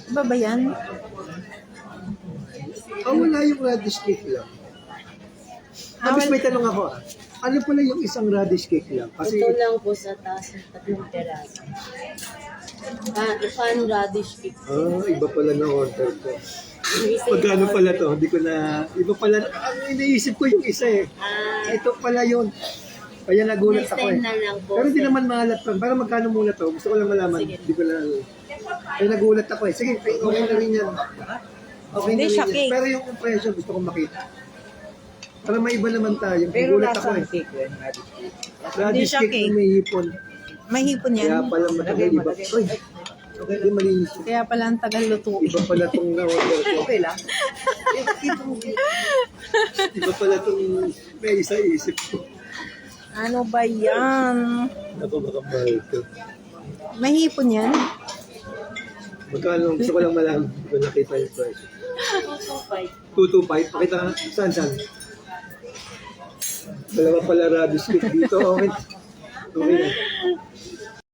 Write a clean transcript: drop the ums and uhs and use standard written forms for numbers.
Iba ba yan? Wala yung radish cake lang. Tapos may tanong ako, ano pala yung isang radish cake lang? Kasi Ito lang po sa taas ng 3 peraso. Fan radish cake. iba pala na order ko. Pagkano pala to? Hindi ko na, iba pala, ang iniisip ko yung isa eh. Ito pala yun. Kaya nagulat Next ako time eh. na lang po. Pero hindi naman mahalat pa. Para magkano muna to? Gusto ko lang malaman. Sige. Hindi ko na, kaya nagulat ako eh. Sige, okay na rin yan. Okay Hindi na rin siya yan. cake. Pero yung impression gusto kong makita. Para may iba naman tayo. Pero Nagulat ako nasa eh. cake yan, radish cake. Hindi Radish siya cake cake. na may hipon. May hipon yan. Kaya pala matagal iba. Uy, hindi malinis. Kaya pala ang tagal lutuin. Iba pala itong na-order ko. Okay lang. Iba pala itong may isa-isip ko. Ano ba yan? Ako baka mahal ko. May hipon yan? Magkano? Gusto ko lang malaman. Hindi ko nakita yung price. 225. Pakita nga. Saan? Dalawa pala radish cake dito. Okay. Okay na.